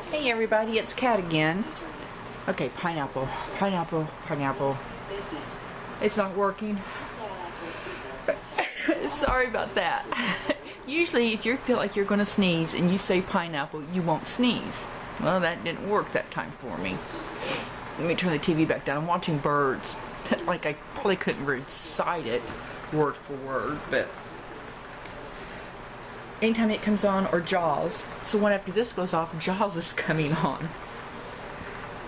Hey everybody, it's Kat again. Okay, pineapple, pineapple, pineapple. It's not working. Sorry about that. Usually if you feel like you're going to sneeze and you say pineapple, you won't sneeze. Well, that didn't work that time for me. Let me turn the TV back down. I'm watching birds. Like, I probably couldn't recite it word for word, but anytime it comes on, or Jaws. So when after this goes off, Jaws is coming on.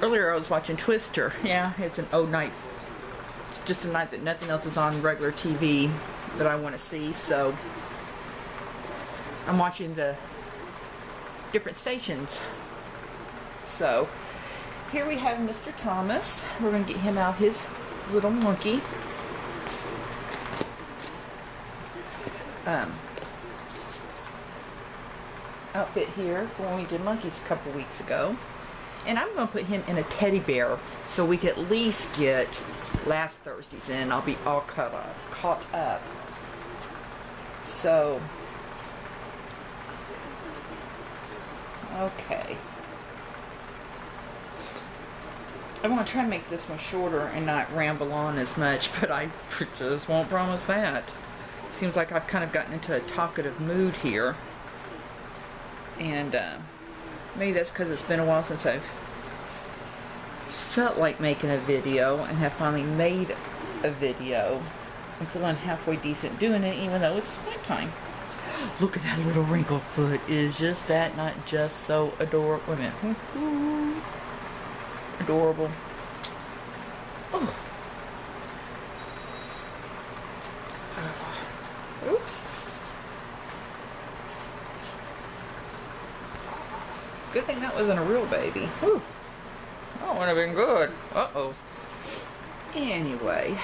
Earlier I was watching Twister. Yeah, it's an old night. It's just a night that nothing else is on regular TV that I want to see, so I'm watching the different stations. So here we have Mr. Thomas. We're going to get him out his little monkey. Outfit here for when we did monkeys a couple weeks ago. And I'm going to put him in a teddy bear so we can at least get last Thursday's in. I'll be all caught up. So, okay. I'm going to try and make this one shorter and not ramble on as much, but I just won't promise that. Seems like I've kind of gotten into a talkative mood here. And maybe that's because it's been a while since I've felt like making a video and have finally made a video. I'm feeling halfway decent doing it, even though it's springtime. Look at that little wrinkled foot. Is just that not just so adorable? Wait a minute. Adorable. Oh. Oops. Good thing that wasn't a real baby. Whew. That would have been good. Uh-oh. Anyway.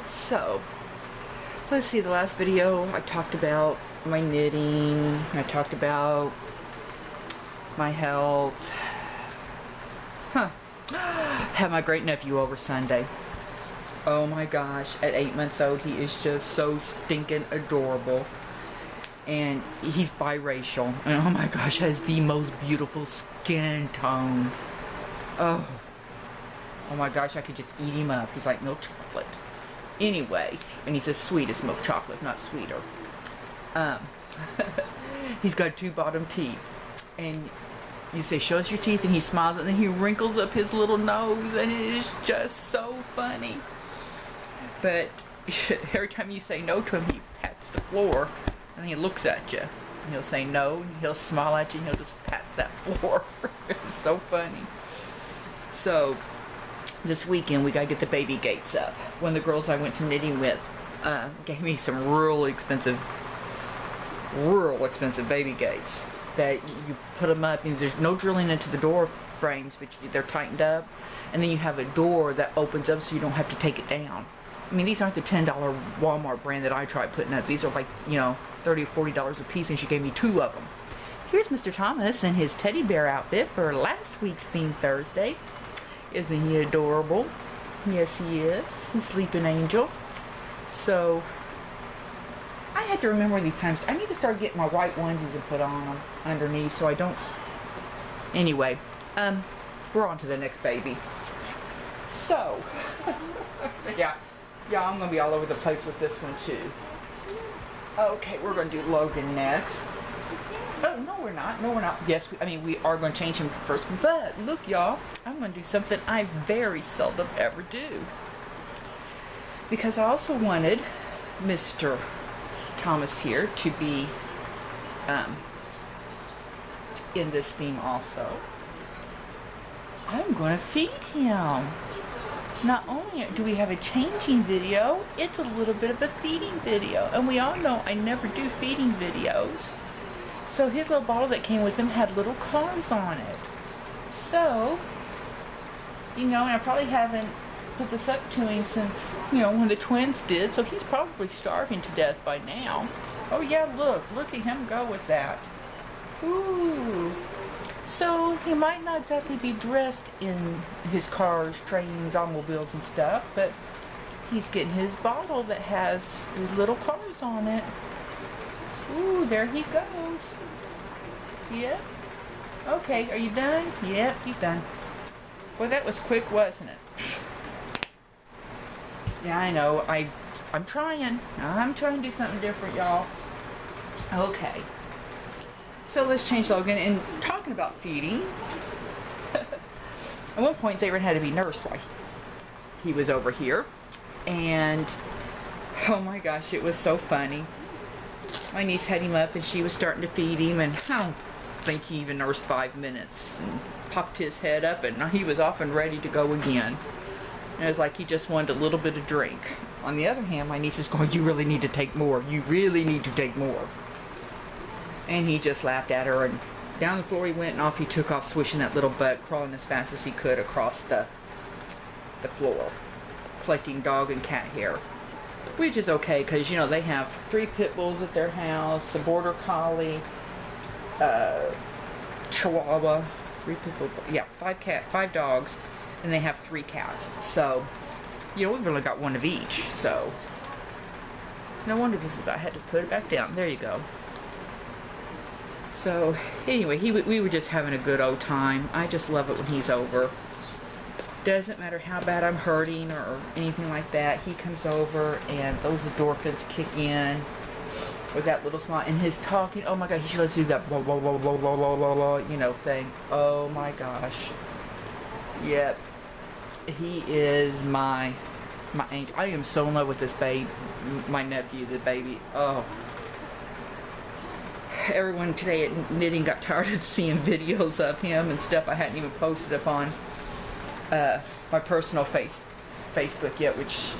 So, let's see, the last video I talked about my knitting. I talked about my health. Had my great nephew over Sunday. Oh my gosh, at 8 months old, he is just so stinking adorable. And he's biracial. And oh my gosh, has the most beautiful skin tone. Oh my gosh, I could just eat him up. He's like milk chocolate. Anyway, and he's as sweet as milk chocolate, not sweeter. He's got 2 bottom teeth. And you say, show us your teeth, and he smiles, and then he wrinkles up his little nose, and it is just so funny. But every time you say no to him, he pats the floor, and he looks at you. And he'll say no, and he'll smile at you, and he'll just pat that floor. It's so funny. So, this weekend, we gotta get the baby gates up. One of the girls I went to knitting with gave me some real expensive baby gates. That you put them up, and there's no drilling into the door frames, but they're tightened up, and then you have a door that opens up so you don't have to take it down. I mean, these aren't the $10 Walmart brand that I tried putting up. These are like, you know, $30 or $40 a piece, and she gave me 2 of them. Here's Mr. Thomas in his teddy bear outfit for last week's Theme Thursday. Isn't he adorable? Yes, he is. He's sleeping angel. So, I had to remember these times. I need to start getting my white onesies and put on them underneath so I don't. Anyway, we're on to the next baby. So, yeah, I'm gonna be all over the place with this one too. Okay, we're gonna do Logan next. Oh, no, we're not. No, we're not. Yes, we are going to change him first. But look, y'all, I'm going to do something I very seldom ever do, because I also wanted Mr. Thomas here to be in this theme also. I'm going to feed him. Not only do we have a changing video, it's a little bit of a feeding video. And we all know I never do feeding videos. So his little bottle that came with him had little cars on it. So, you know, and I probably haven't put this up to him since, you know, when the twins did. So he's probably starving to death by now. Oh yeah, look at him go with that. Ooh. So he might not exactly be dressed in his cars, trains, automobiles and stuff, but he's getting his bottle that has these little cars on it. Ooh, there he goes. Yep. Okay, are you done? Yep, he's done. Well, that was quick, wasn't it? Yeah, I know. I'm trying. I'm trying to do something different, y'all. Okay. So let's change Logan. And talking about feeding, at one point Xavier had to be nursed while he was over here. And oh my gosh, it was so funny. My niece had him up and she was starting to feed him, and I don't think he even nursed 5 minutes, and popped his head up and he was off and ready to go again. And it was like he just wanted a little bit of drink. On the other hand, my niece is going, you really need to take more. You really need to take more. And he just laughed at her, and down the floor he went, and off he took off, swishing that little butt, crawling as fast as he could across the floor, collecting dog and cat hair. Which is okay, because, you know, they have 3 pit bulls at their house, a border collie, chihuahua, 3 pit bulls, yeah, 5 dogs, and they have 3 cats. So, you know, we've only got 1 of each, so no wonder this is, I had to put it back down. There you go. So, anyway, we were just having a good old time. I just love it when he's over. Doesn't matter how bad I'm hurting or anything like that. He comes over and those endorphins kick in with that little smile. And his talking, oh my God, he should do that blah, blah, blah, blah, blah, blah, blah, blah, you know, thing. Oh my gosh. Yep. He is my angel. I am so in love with this babe, my nephew, the baby. Oh. Everyone today at Knitting got tired of seeing videos of him and stuff I hadn't even posted up on my personal Facebook yet, which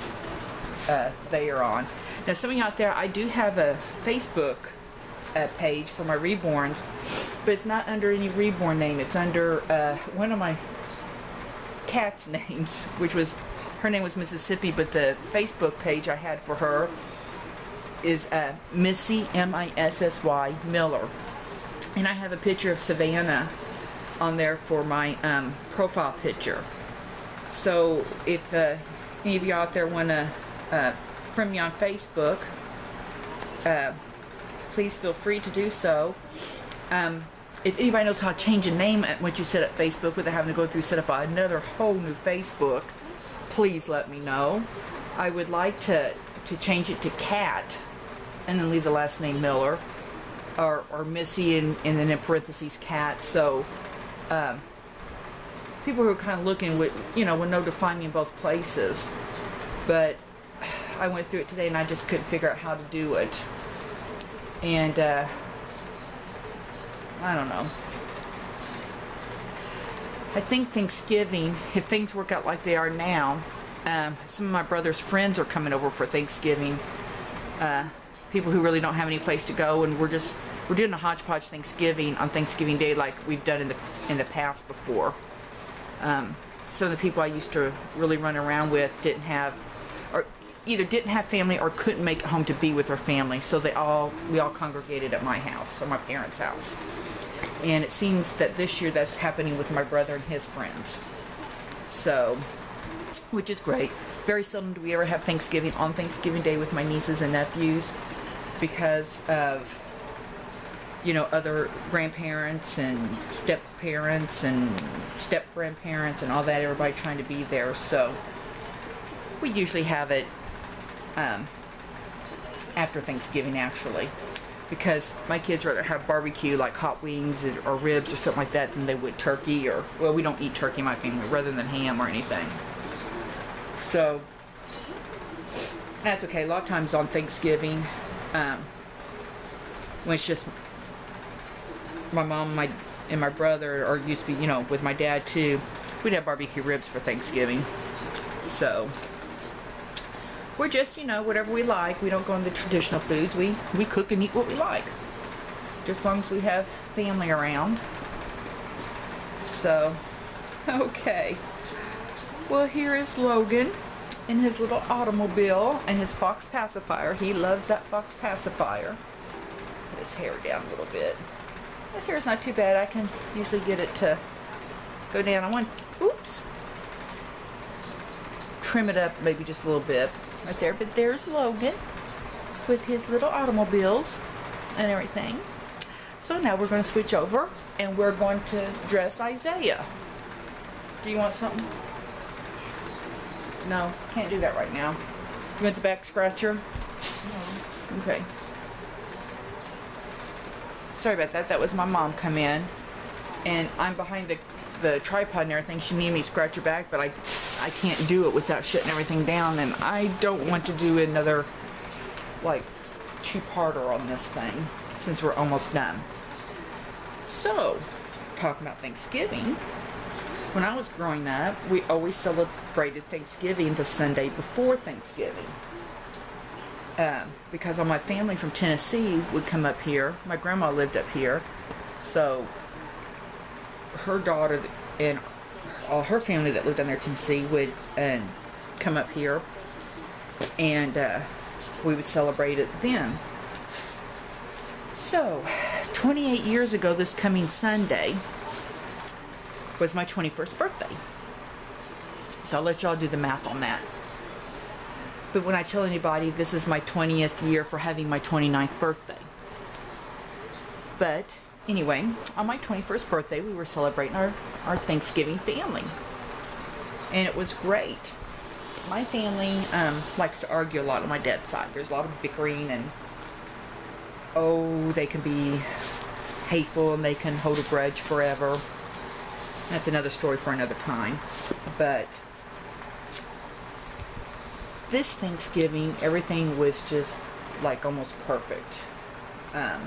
they are on. Now, some of you out there, I do have a Facebook page for my Reborns, but it's not under any Reborn name. It's under one of my cat's names, which was, her name was Mississippi, but the Facebook page I had for her is Missy, M-I-S-S-Y, Miller. And I have a picture of Savannah on there for my profile picture. So if any of you out there want to friend me on Facebook, please feel free to do so. If anybody knows how to change a name once you set up Facebook without having to go through set up another whole new Facebook, please let me know. I would like to change it to Cat and then leave the last name Miller, or Missy and then in parentheses Cat. So people who are kind of looking would know to find me in both places. But I went through it today and I just couldn't figure out how to do it. And I don't know. I think Thanksgiving, if things work out like they are now, some of my brother's friends are coming over for Thanksgiving. People who really don't have any place to go, and we're doing a hodgepodge Thanksgiving on Thanksgiving Day like we've done in the past before. Some of the people I used to really run around with either didn't have family or couldn't make it home to be with their family, so we all congregated at my house, or my parents' house. And it seems that this year that's happening with my brother and his friends. So, which is great. Very seldom do we ever have Thanksgiving on Thanksgiving Day with my nieces and nephews because of, other grandparents and step-parents and step-grandparents and all that, everybody trying to be there. So we usually have it after Thanksgiving, actually, because my kids rather have barbecue, like hot wings or ribs or something like that, than they would turkey, or, well, we don't eat turkey in my family, rather than ham or anything. So that's okay. A lot of times on Thanksgiving, when it's just my mom and my brother, or used to be, with my dad too, we'd have barbecue ribs for Thanksgiving. So we're just, whatever we like. We don't go into the traditional foods. We cook and eat what we like, just as long as we have family around. So, okay. Well, here is Logan in his little automobile and his Fox pacifier. He loves that Fox pacifier. Put his hair down a little bit. His hair is not too bad. I can usually get it to go down. I want, trim it up maybe just a little bit right there. But there's Logan with his little automobiles and everything. So now we're going to switch over and we're going to dress Isaiah. Do you want something? No, can't do that right now. You want the back scratcher? No. Okay. Sorry about that. That was my mom come in. And I'm behind the tripod and everything. She needed me to scratch her back, but I can't do it without shutting everything down. And I don't want to do another, like, two-parter on this thing since we're almost done. So, talking about Thanksgiving. When I was growing up, we always celebrated Thanksgiving the Sunday before Thanksgiving. Because all my family from Tennessee would come up here. My grandma lived up here. So, her daughter and all her family that lived down there in Tennessee would come up here. And we would celebrate it then. So, 28 years ago this coming Sunday was my 21st birthday. So I'll let y'all do the math on that. But when I tell anybody this is my 20th year for having my 29th birthday. But anyway, on my 21st birthday we were celebrating our Thanksgiving family. And it was great. My family likes to argue a lot on my dad's side. There's a lot of bickering and they can be hateful and they can hold a grudge forever. That's another story for another time. But this Thanksgiving, everything was just like almost perfect. I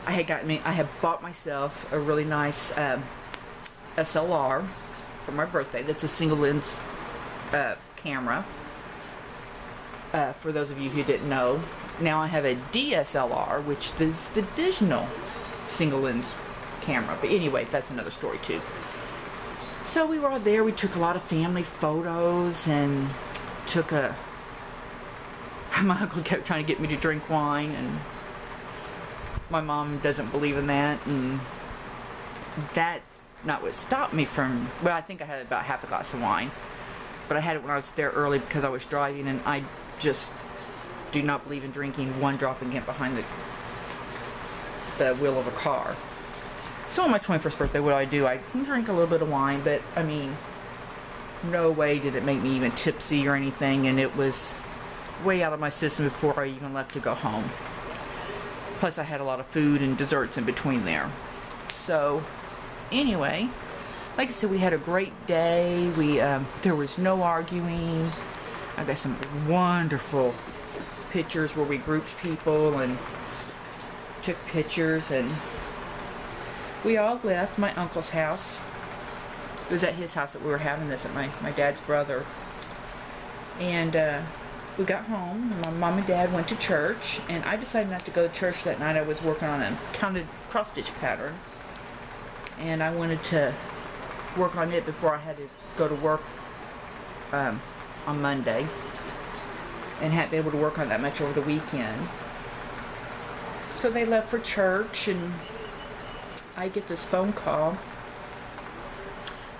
had bought myself a really nice SLR for my birthday. That's a single lens camera. For those of you who didn't know, now I have a DSLR, which is the digital single lens camera. But anyway, that's another story too. So we were all there. We took a lot of family photos and my uncle kept trying to get me to drink wine, and my mom doesn't believe in that, and that's not what stopped me from, well, I think I had about half a glass of wine, but I had it when I was there early because I was driving, and I just do not believe in drinking one drop and get behind the wheel of a car. So on my 21st birthday, what do? I drink a little bit of wine, but I mean, no way did it make me even tipsy or anything, and it was way out of my system before I even left to go home. Plus I had a lot of food and desserts in between there. So anyway, like I said, we had a great day. There was no arguing. I got some wonderful pictures where we grouped people and took pictures, and we all left my uncle's house. It was at his house that we were having this, at my dad's brother. And we got home, and my mom and dad went to church, and I decided not to go to church that night. I was working on a counted cross-stitch pattern, and I wanted to work on it before I had to go to work on Monday, and hadn't been able to work on that much over the weekend. So they left for church, and I get this phone call.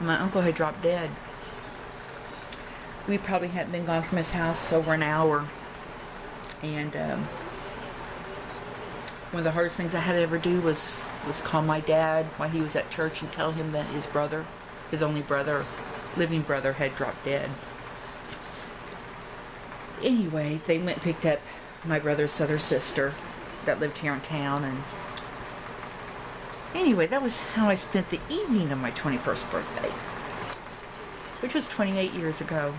My uncle had dropped dead. We probably hadn't been gone from his house over an hour. And one of the hardest things I had to ever do was call my dad while he was at church and tell him that his brother, his only brother, living brother, had dropped dead. Anyway, they went and picked up my brother's other sister that lived here in town, and anyway, that was how I spent the evening of my 21st birthday, which was 28 years ago.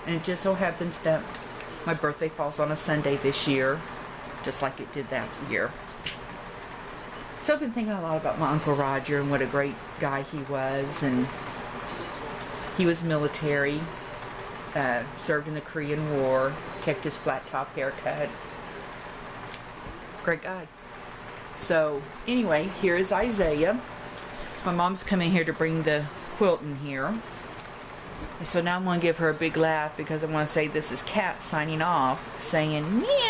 And it just so happens that my birthday falls on a Sunday this year, just like it did that year. So I've been thinking a lot about my Uncle Roger and what a great guy he was. And he was military, served in the Korean War, kept his flat top haircut. Great guy. So anyway, here is Isaiah. My mom's coming here to bring the quilt in here. And so now I'm going to give her a big laugh because I want to say this is Kat signing off, saying meow.